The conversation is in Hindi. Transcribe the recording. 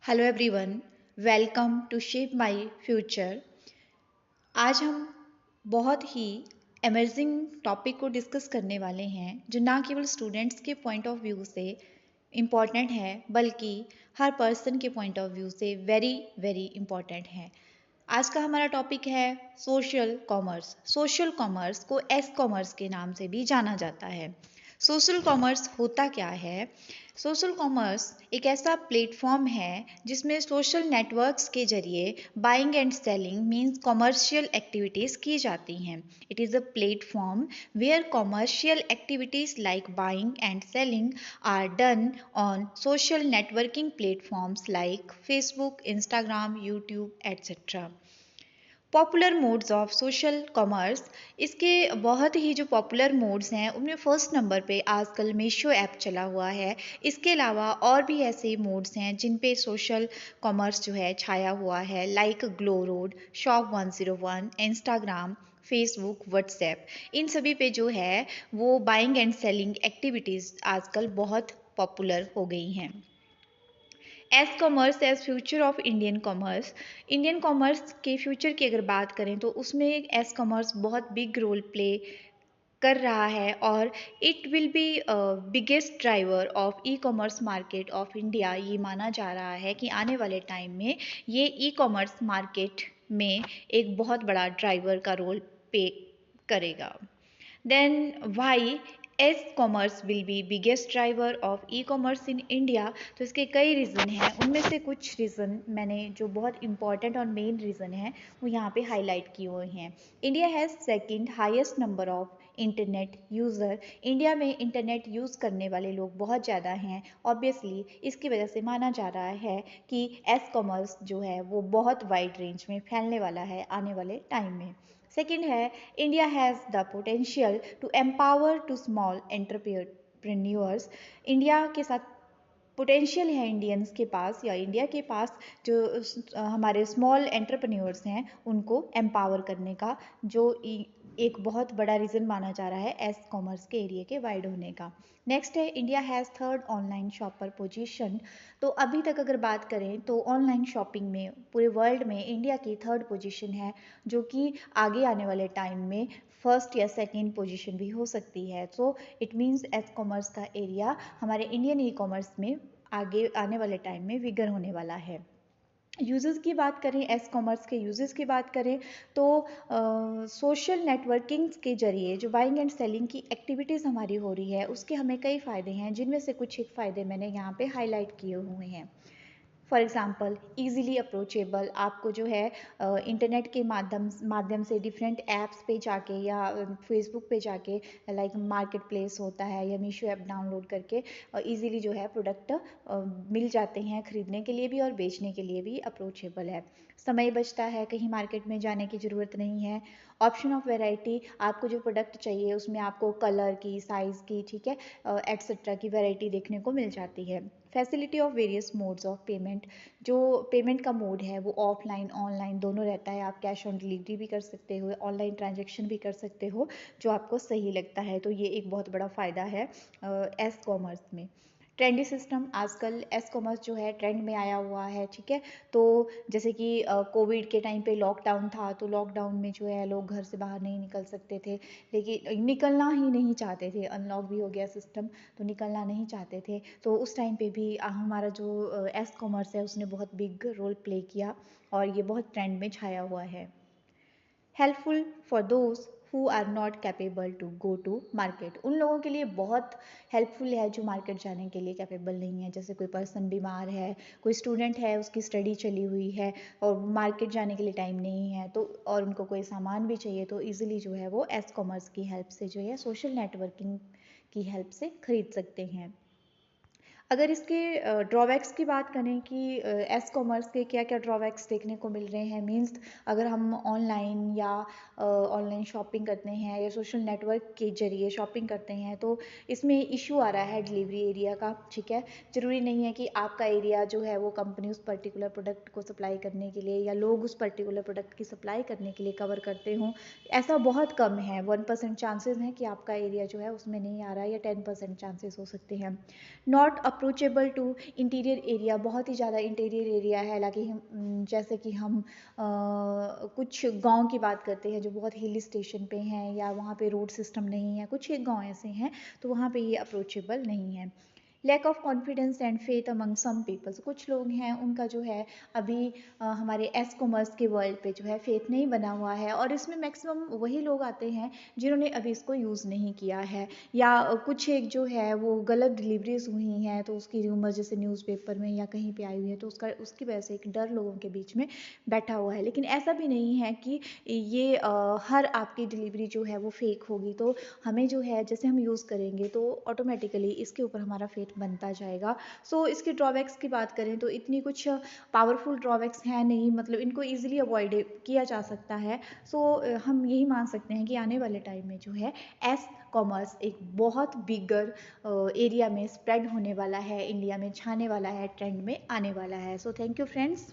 Hello everyone, welcome to shape my future. आज हम बहुत ही अमेजिंग टॉपिक को डिस्कस करने वाले हैं जो ना केवल स्टूडेंट्स के पॉइंट ऑफ व्यू से इम्पॉर्टेंट है बल्कि हर पर्सन के पॉइंट ऑफ व्यू से वेरी वेरी इम्पॉर्टेंट है। आज का हमारा टॉपिक है सोशल कॉमर्स। सोशल कॉमर्स को एस कॉमर्स के नाम से भी जाना जाता है। सोशल कॉमर्स होता क्या है? सोशल कॉमर्स एक ऐसा प्लेटफॉर्म है जिसमें सोशल नेटवर्क्स के जरिए buying and selling means commercial activities की जाती हैं। It is a platform where commercial activities like buying and selling are done on social networking platforms like Facebook, Instagram, YouTube, etc. Popular modes of social commerce, इसके बहुत ही जो पॉपुलर मोड्स हैं उनमें फर्स्ट नंबर पे आजकल मीशो ऐप चला हुआ है। इसके अलावा और भी ऐसे मोड्स हैं जिन पे सोशल कॉमर्स जो है छाया हुआ है, like glow road, shop 101, Instagram, Facebook, WhatsApp. इन सभी पे जो है वो बाइंग एंड सेलिंग एक्टिविटीज़ आजकल बहुत पॉपुलर हो गई हैं। S commerce as future of Indian commerce. Indian commerce के फ्यूचर की अगर बात करें तो उसमें एज कॉमर्स बहुत बिग रोल प्ले कर रहा है और it will be biggest driver of e commerce market of India. ये माना जा रहा है कि आने वाले टाइम में ये ई कॉमर्स मार्केट में एक बहुत बड़ा ड्राइवर का रोल पे करेगा। Then why e-commerce will be biggest driver of e-commerce in India? तो इसके कई रीज़न हैं। उनमें से कुछ रीज़न मैंने जो बहुत इंपॉर्टेंट और मेन रीज़न है वो यहाँ पे हाईलाइट किए हुए हैं। India has second highest number of internet user. India में इंटरनेट यूज़ करने वाले लोग बहुत ज़्यादा हैं। ऑब्वियसली इसकी वजह से माना जा रहा है कि एस कॉमर्स जो है वो बहुत वाइड रेंज में फैलने वाला है आने वाले टाइम में। सेकेंड है, India has the potential to empower to small entrepreneurs. India के साथ पोटेंशियल है इंडियंस के पास या इंडिया के पास जो हमारे स्मॉल एंटरप्रेन्योर्स हैं उनको एम्पावर करने का, जो एक बहुत बड़ा रीज़न माना जा रहा है एस कॉमर्स के एरिया के वाइड होने का। नेक्स्ट है, India has third online shopper position. तो अभी तक अगर बात करें तो ऑनलाइन शॉपिंग में पूरे वर्ल्ड में इंडिया की थर्ड पोजीशन है, जो कि आगे आने वाले टाइम में फर्स्ट या सेकेंड पोजीशन भी हो सकती है। So it means S commerce का एरिया हमारे इंडियन ई कॉमर्स में आगे आने वाले टाइम में विगर होने वाला है। यूज़ेस की बात करें, एस कॉमर्स के यूज़ेस की बात करें तो सोशल नेटवर्किंग के जरिए जो बाइंग एंड सेलिंग की एक्टिविटीज़ हमारी हो रही है उसके हमें कई फ़ायदे हैं, जिनमें से कुछ एक फ़ायदे मैंने यहाँ पे हाईलाइट किए हुए हैं। For example, easily approachable. आपको जो है इंटरनेट के माध्यम से डिफरेंट ऐप्स पे जाके या फेसबुक पे जाके, लाइक मार्केट प्लेस होता है या मीशो ऐप डाउनलोड करके ईज़िली जो है प्रोडक्ट मिल जाते हैं खरीदने के लिए भी और बेचने के लिए भी अप्रोचेबल है। समय बचता है, कहीं मार्केट में जाने की ज़रूरत नहीं है। ऑप्शन ऑफ वैरायटी, आपको जो प्रोडक्ट चाहिए उसमें आपको कलर की, साइज़ की, ठीक है, एट्सेट्रा की वैरायटी देखने को मिल जाती है। Facility of various modes of payment, जो पेमेंट का मोड है वो ऑफलाइन ऑनलाइन दोनों रहता है। आप कैश ऑन डिलीवरी भी कर सकते हो, ऑनलाइन ट्रांजैक्शन भी कर सकते हो, जो आपको सही लगता है। तो ये एक बहुत बड़ा फ़ायदा है एस कॉमर्स में। ट्रेंडी सिस्टम, आजकल एस कॉमर्स जो है ट्रेंड में आया हुआ है, ठीक है। तो जैसे कि कोविड के टाइम पे लॉकडाउन था, तो लॉकडाउन में जो है लोग घर से बाहर नहीं निकल सकते थे, लेकिन निकलना ही नहीं चाहते थे, अनलॉक भी हो गया सिस्टम तो निकलना नहीं चाहते थे। तो उस टाइम पे भी हमारा जो एस कॉमर्स है उसने बहुत बिग रोल प्ले किया और ये बहुत ट्रेंड में छाया हुआ है। Helpful for those who are not capable to go to market, उन लोगों के लिए बहुत हेल्पफुल है जो मार्केट जाने के लिए कैपेबल नहीं है। जैसे कोई पर्सन बीमार है, कोई स्टूडेंट है, उसकी स्टडी चली हुई है और मार्केट जाने के लिए टाइम नहीं है, तो और उनको कोई सामान भी चाहिए तो ईजिली जो है वो एस कॉमर्स की हेल्प से जो है सोशल नेटवर्किंग की हेल्प से खरीद सकते हैं। अगर इसके ड्रॉबैक्स की बात करें कि एस कॉमर्स के क्या क्या ड्रॉबैक्स देखने को मिल रहे हैं, मीन्स अगर हम ऑनलाइन या ऑनलाइन शॉपिंग करते हैं या सोशल नेटवर्क के जरिए शॉपिंग करते हैं तो इसमें इशू आ रहा है डिलीवरी एरिया का, ठीक है। ज़रूरी नहीं है कि आपका एरिया जो है वो कंपनी उस पर्टिकुलर प्रोडक्ट को सप्लाई करने के लिए या लोग उस पर्टिकुलर प्रोडक्ट की सप्लाई करने के लिए कवर करते हों। ऐसा बहुत कम है, 1% चांसेस हैं कि आपका एरिया जो है उसमें नहीं आ रहा है या 10% चांसेस हो सकते हैं। Not a approachable to interior area, बहुत ही ज़्यादा इंटीरियर एरिया है, हालांकि हम जैसे कि हम कुछ गांव की बात करते हैं जो बहुत हिल स्टेशन पे हैं या वहाँ पे रोड सिस्टम नहीं है, कुछ एक गांव ऐसे हैं तो वहाँ पे ये अप्रोचेबल नहीं है। Lack of confidence and faith among some peoples, कुछ लोग हैं उनका जो है अभी हमारे एस कॉमर्स के वर्ल्ड पे जो है फेथ नहीं बना हुआ है, और इसमें मैक्सिमम वही लोग आते हैं जिन्होंने अभी इसको यूज़ नहीं किया है, या कुछ एक जो है वो गलत डिलीवरीज हुई हैं तो उसकी र्यूमर जैसे न्यूज़पेपर में या कहीं पे आई हुई है तो उसकी वजह से एक डर लोगों के बीच में बैठा हुआ है। लेकिन ऐसा भी नहीं है कि ये हर आपकी डिलीवरी जो है वो फेक होगी, तो हमें जो है जैसे हम यूज़ करेंगे तो ऑटोमेटिकली इसके ऊपर हमारा फेथ बनता जाएगा। सो इसके ड्रॉबैक्स की बात करें तो इतनी कुछ पावरफुल ड्रॉबैक्स हैं नहीं, मतलब इनको ईजिली अवॉइड किया जा सकता है। सो हम यही मान सकते हैं कि आने वाले टाइम में जो है एस कॉमर्स एक बहुत बिगर एरिया में स्प्रेड होने वाला है, इंडिया में छाने वाला है, ट्रेंड में आने वाला है। So thank you friends.